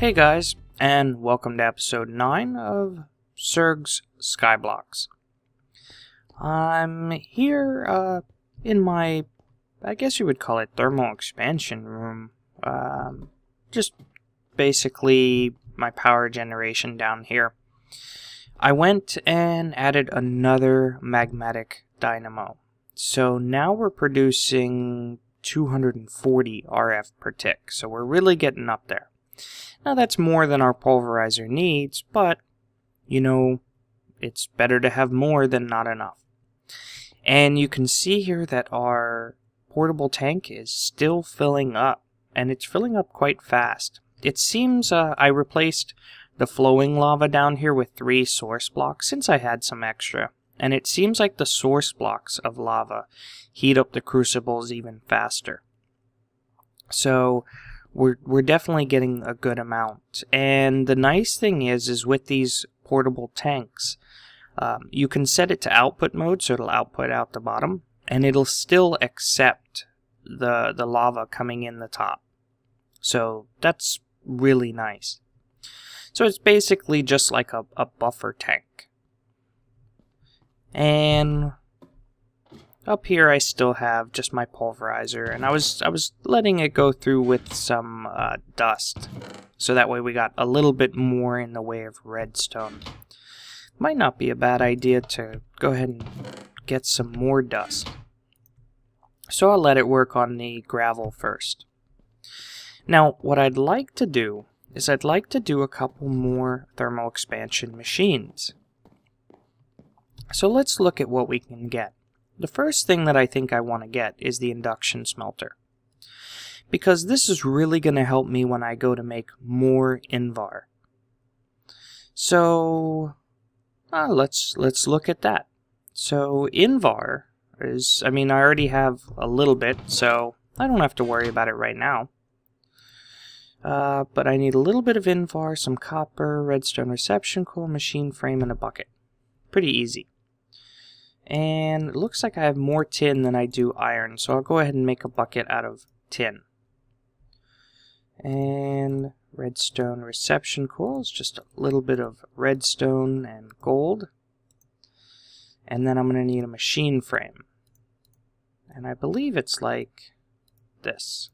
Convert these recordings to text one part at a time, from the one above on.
Hey guys, and welcome to episode 9 of Surg's Skyblocks. I'm here in my, I guess you would call it thermal expansion room. Just basically my power generation down here. I went and added another magmatic dynamo. So now we're producing 240 RF per tick, so we're really getting up there. Now that's more than our pulverizer needs, but, you know, it's better to have more than not enough. And you can see here that our portable tank is still filling up, and it's filling up quite fast. It seems I replaced the flowing lava down here with 3 source blocks since I had some extra, and it seems like the source blocks of lava heat up the crucibles even faster. So we're definitely getting a good amount. And the nice thing is with these portable tanks, you can set it to output mode, so it'll output out the bottom, and it'll still accept the lava coming in the top. So that's really nice. So it's basically just like a buffer tank. And up here I still have just my pulverizer, and I was letting it go through with some dust, so that way we got a little bit more in the way of redstone. Might not be a bad idea to go ahead and get some more dust. So I'll let it work on the gravel first. Now what I'd like to do is I'd like to do a couple more thermal expansion machines. So let's look at what we can get. The first thing that I think I want to get is the induction smelter, because this is really going to help me when I go to make more Invar. So let's look at that. So Invar is, I already have a little bit, so I don't have to worry about it right now. But I need a little bit of Invar, some copper, redstone reception coil, machine frame, and a bucket. Pretty easy. And it looks like I have more tin than I do iron, so I'll go ahead and make a bucket out of tin. And redstone reception coils, just a little bit of redstone and gold. And then I'm going to need a machine frame. And I believe it's like this.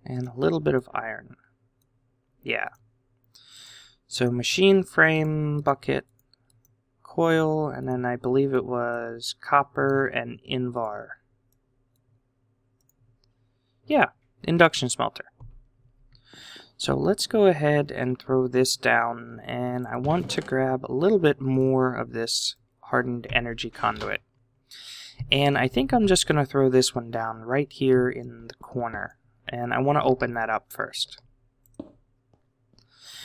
And a little bit of iron. Yeah. So machine frame, bucket, coil, and then I believe it was copper and Invar. Yeah, induction smelter. So let's go ahead and throw this down, and I want to grab a little bit more of this hardened energy conduit. And I think I'm just going to throw this one down right here in the corner, and I want to open that up first.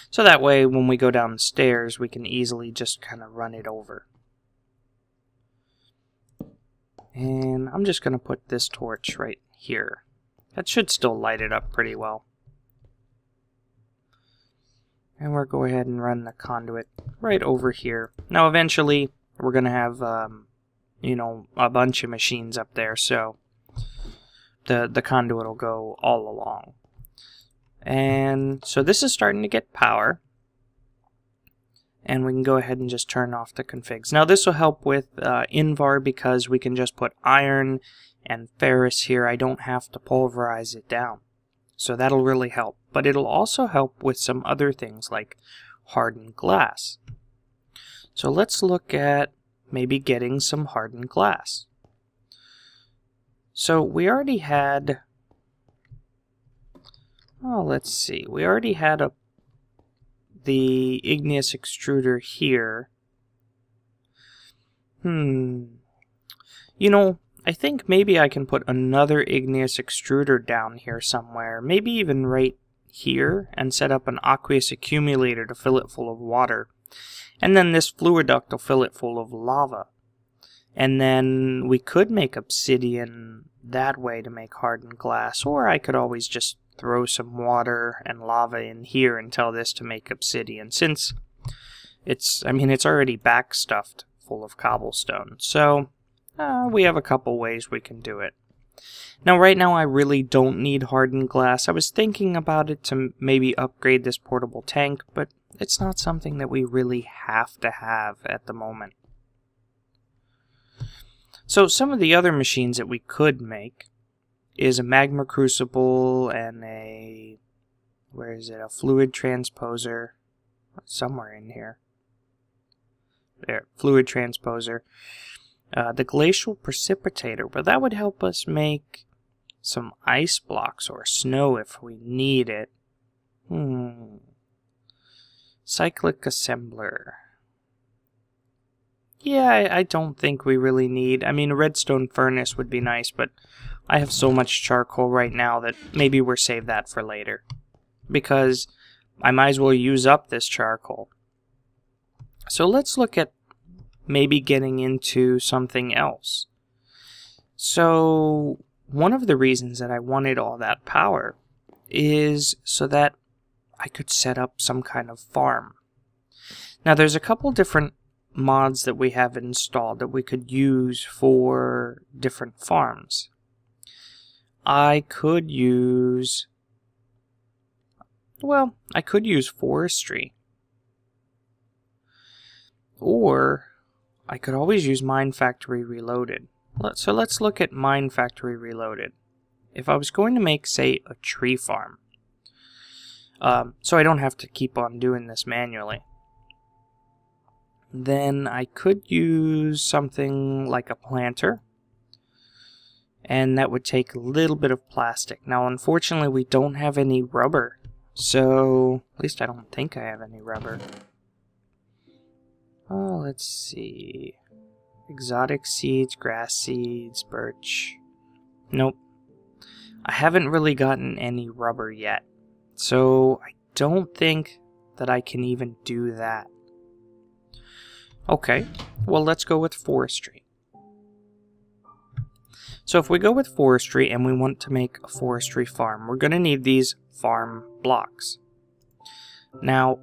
So that way, when we go downstairs, we can easily just kind of run it over. And I'm just going to put this torch right here. That should still light it up pretty well. And we'll go ahead and run the conduit right over here. Now, eventually, we're going to have, you know, a bunch of machines up there, so the conduit will go all along. And so this is starting to get power, and we can go ahead and just turn off the configs. Now this will help with Invar, because we can just put iron and ferrous here. I don't have to pulverize it down, so that'll really help. But it'll also help with some other things like hardened glass. So let's look at maybe getting some hardened glass. So we already had, oh, let's see. We already had the igneous extruder here. You know, I think maybe I can put another igneous extruder down here somewhere. Maybe even right here, and set up an aqueous accumulator to fill it full of water. And then this fluid duct will fill it full of lava. And then we could make obsidian that way to make hardened glass, or I could always just throw some water and lava in here and tell this to make obsidian, since it's already backstuffed full of cobblestone. So we have a couple ways we can do it. Now, right now, I really don't need hardened glass. I was thinking about it to maybe upgrade this portable tank, but it's not something that we really have to have at the moment. So some of the other machines that we could make is a magma crucible and a, where is it, a fluid transposer, somewhere in here. There, fluid transposer. The glacial precipitator, but that would help us make some ice blocks or snow if we need it. Cyclic assembler. Yeah, I don't think we really need. I mean, a redstone furnace would be nice, but I have so much charcoal right now that maybe we'll save that for later. Because I might as well use up this charcoal. So let's look at maybe getting into something else. So one of the reasons that I wanted all that power is so that I could set up some kind of farm. Now there's a couple different mods that we have installed that we could use for different farms. I could use forestry. Or I could always use MineFactoryReloaded. So let's look at MineFactoryReloaded. If I was going to make, say, a tree farm, so I don't have to keep on doing this manually, then I could use something like a planter, and that would take a little bit of plastic. Now, unfortunately, we don't have any rubber, so at least I don't think I have any rubber. Oh, let's see. Exotic seeds, grass seeds, birch. Nope. I haven't really gotten any rubber yet. So I don't think that I can even do that. Okay, well let's go with forestry. So if we go with forestry and we want to make a forestry farm, we're going to need these farm blocks. Now,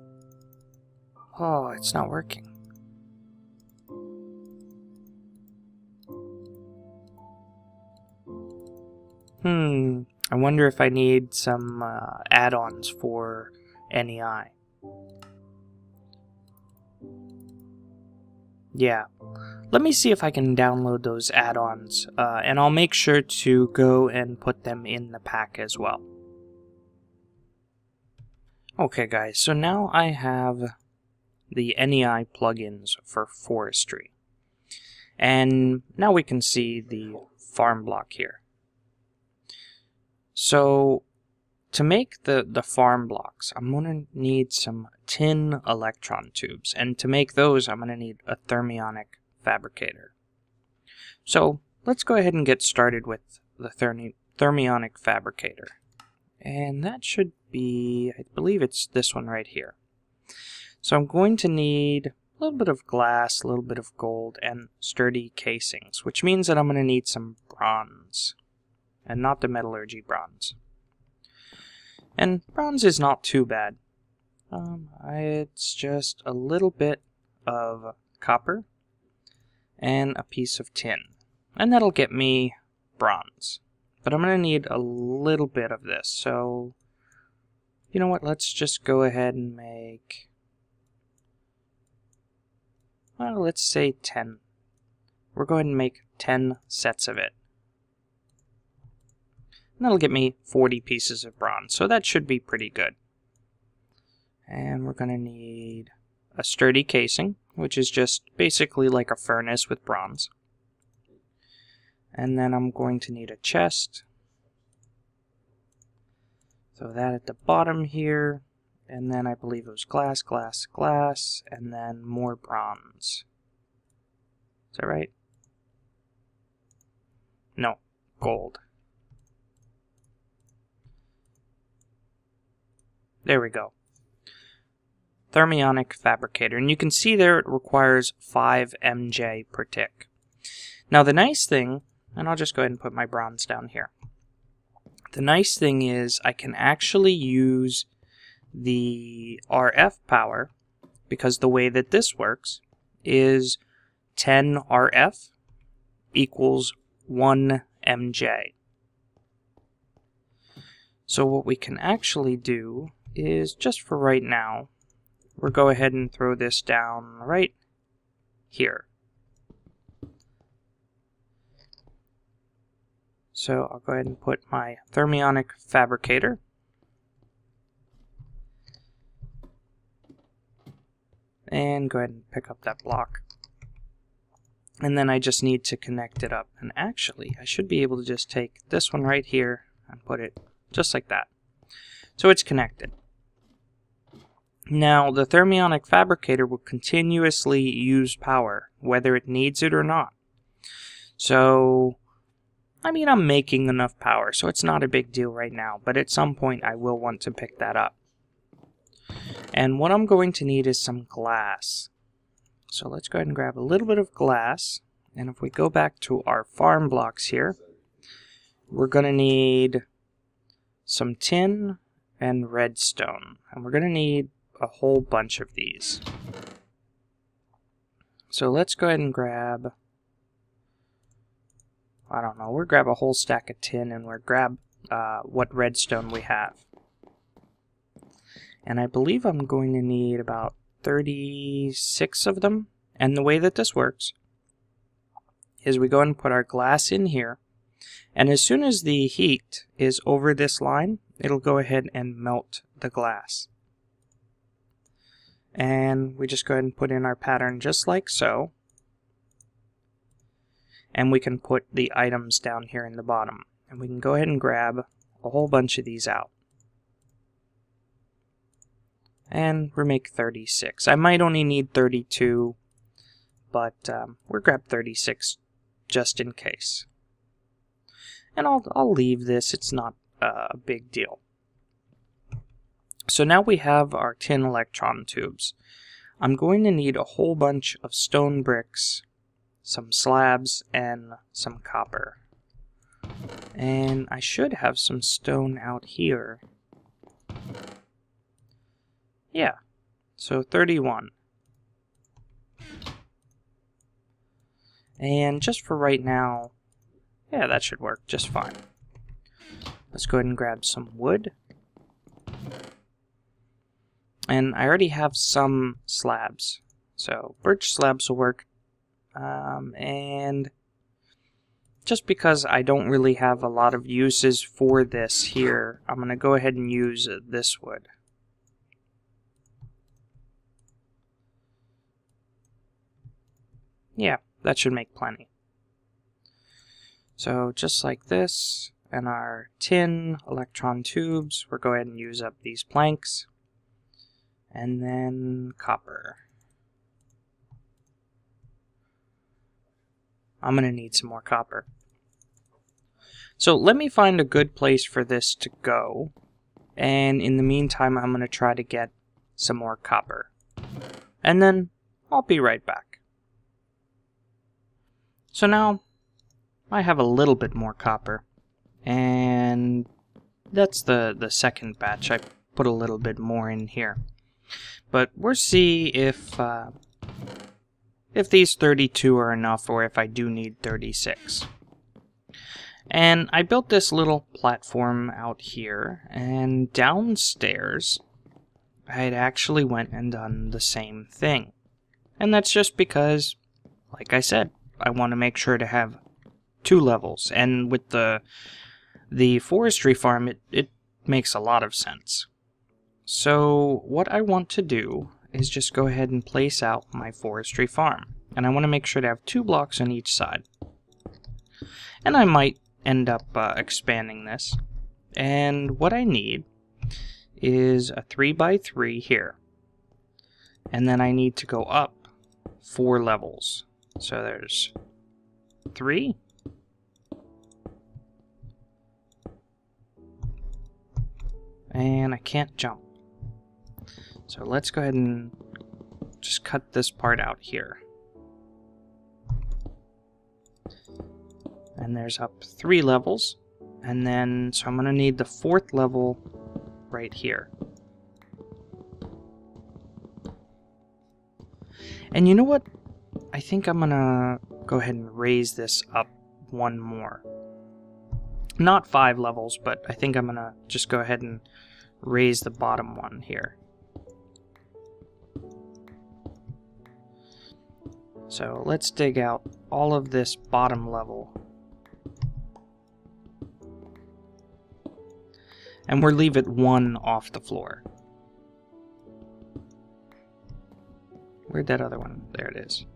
oh, it's not working. I wonder if I need some add-ons for NEI. Yeah. Let me see if I can download those add-ons, and I'll make sure to go and put them in the pack as well. Okay guys, so now I have the NEI plugins for forestry. And now we can see the farm block here. So, to make the farm blocks, I'm going to need some tin electron tubes. And to make those, I'm going to need a Thermionic fabricator. So, let's go ahead and get started with the Thermionic fabricator. And that should be, I believe it's this one right here. So I'm going to need a little bit of glass, a little bit of gold, and sturdy casings, which means that I'm going to need some bronze. And not the metallurgy bronze. And bronze is not too bad. It's just a little bit of copper and a piece of tin. And that'll get me bronze. But I'm going to need a little bit of this. So, you know what? Let's just go ahead and make, well, let's say 10. We're going to make 10 sets of it. And that'll get me 40 pieces of bronze, so that should be pretty good. And we're going to need a sturdy casing, which is just basically like a furnace with bronze. And then I'm going to need a chest. So that at the bottom here, and then I believe it was glass, glass, glass, and then more bronze. Is that right? No, gold. There we go. Thermionic fabricator. And you can see there it requires 5 MJ per tick. Now the nice thing, and I'll just go ahead and put my bronze down here. The nice thing is I can actually use the RF power, because the way that this works is 10 RF equals 1 MJ. So what we can actually do is, just for right now, we'll go ahead and throw this down right here. So I'll go ahead and put my Thermionic fabricator. And go ahead and pick up that block. And then I just need to connect it up. And actually, I should be able to just take this one right here and put it just like that. So it's connected. Now, the Thermionic fabricator will continuously use power, whether it needs it or not. So, I mean, I'm making enough power, so it's not a big deal right now. But at some point, I will want to pick that up. And what I'm going to need is some glass. So let's go ahead and grab a little bit of glass. And if we go back to our farm blocks here, we're going to need some tin and redstone. And we're going to need a whole bunch of these. So let's go ahead and grab, I don't know, we'll grab a whole stack of tin and we'll grab what redstone we have. And I believe I'm going to need about 36 of them. And the way that this works is we go ahead and put our glass in here. And as soon as the heat is over this line, it'll go ahead and melt the glass. And we just go ahead and put in our pattern just like so. And we can put the items down here in the bottom. And we can go ahead and grab a whole bunch of these out. And we'll make 36. I might only need 32, but we'll grab 36 just in case. And I'll leave this. It's not a big deal. So now we have our tin electron tubes. I'm going to need a whole bunch of stone bricks, some slabs, and some copper. And I should have some stone out here. Yeah, so 31. And just for right now, yeah, that should work just fine. Let's go ahead and grab some wood. And I already have some slabs, so birch slabs will work. And just because I don't really have a lot of uses for this here, I'm going to go ahead and use this wood. Yeah, that should make plenty. So just like this, and our tin electron tubes, we'll go ahead and use up these planks. And then copper. I'm going to need some more copper. So let me find a good place for this to go. And in the meantime, I'm going to try to get some more copper. And then I'll be right back. So now I have a little bit more copper. And that's the second batch. I put a little bit more in here. But we'll see if these 32 are enough or if I do need 36. And I built this little platform out here, and downstairs I had actually went and done the same thing. And that's just because, like I said, I want to make sure to have 2 levels. And with the forestry farm, it makes a lot of sense. So what I want to do is just go ahead and place out my forestry farm. And I want to make sure to have 2 blocks on each side. And I might end up expanding this. And what I need is a 3x3 here. And then I need to go up 4 levels. So there's 3. And I can't jump. So let's go ahead and just cut this part out here. And there's up 3 levels. And then, so I'm going to need the 4th level right here. And you know what? I think I'm going to go ahead and raise this up 1 more. Not 5 levels, but I think I'm going to just go ahead and raise the bottom one here. So let's dig out all of this bottom level. And we'll leave it 1 off the floor. Where'd that other one? There it is.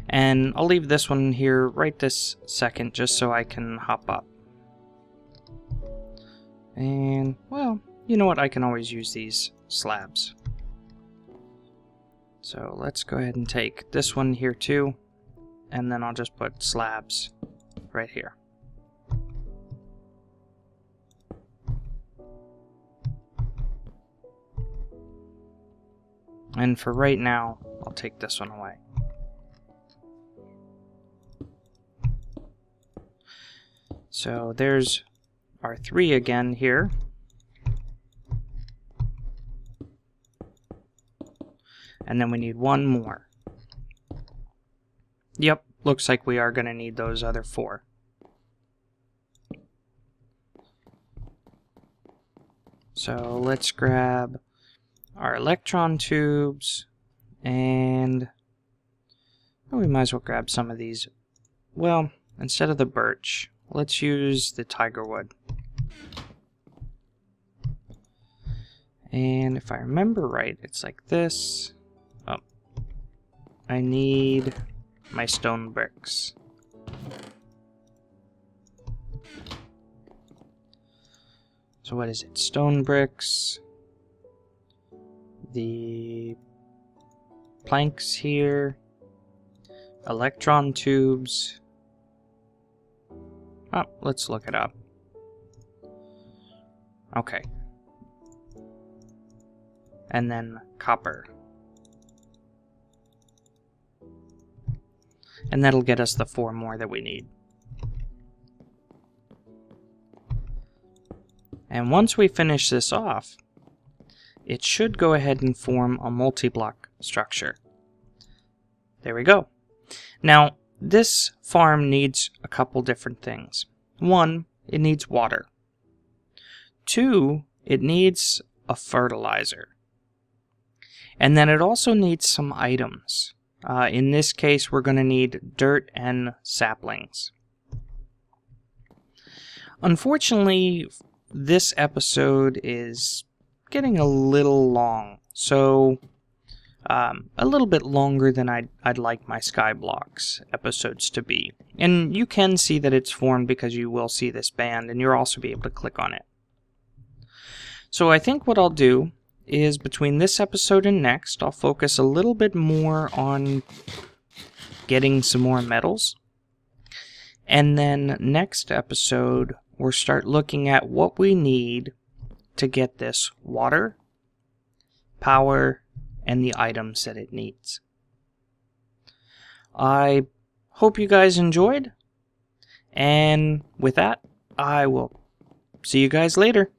And I'll leave this one here right this second just so I can hop up. And, well, you know what? I can always use these slabs. So let's go ahead and take this one here too. And then I'll just put slabs right here. And for right now, I'll take this one away. So there's our 3 again here. And then we need 1 more. Yep, looks like we are going to need those other 4. So let's grab our electron tubes, and we might as well grab some of these. Well, instead of the birch, let's use the tiger wood. And if I remember right, it's like this. Oh, I need my stone bricks. So what is it? Stone bricks. The planks here, electron tubes. Oh, let's look it up. Okay. And then copper. And that'll get us the 4 more that we need. And once we finish this off, it should go ahead and form a multi-block structure. There we go. Now, this farm needs a couple different things. 1, it needs water. 2, it needs a fertilizer. And then it also needs some items. In this case, we're going to need dirt and saplings. Unfortunately, this episode is getting a little long, so a little bit longer than I'd like my Skyblocks episodes to be. And you can see that it's formed because you will see this band, and you'll also be able to click on it. So I think what I'll do is between this episode and next, I'll focus a little bit more on getting some more metals. And then next episode, we'll start looking at what we need to get this water, power, and the items that it needs. I hope you guys enjoyed, and with that, I will see you guys later.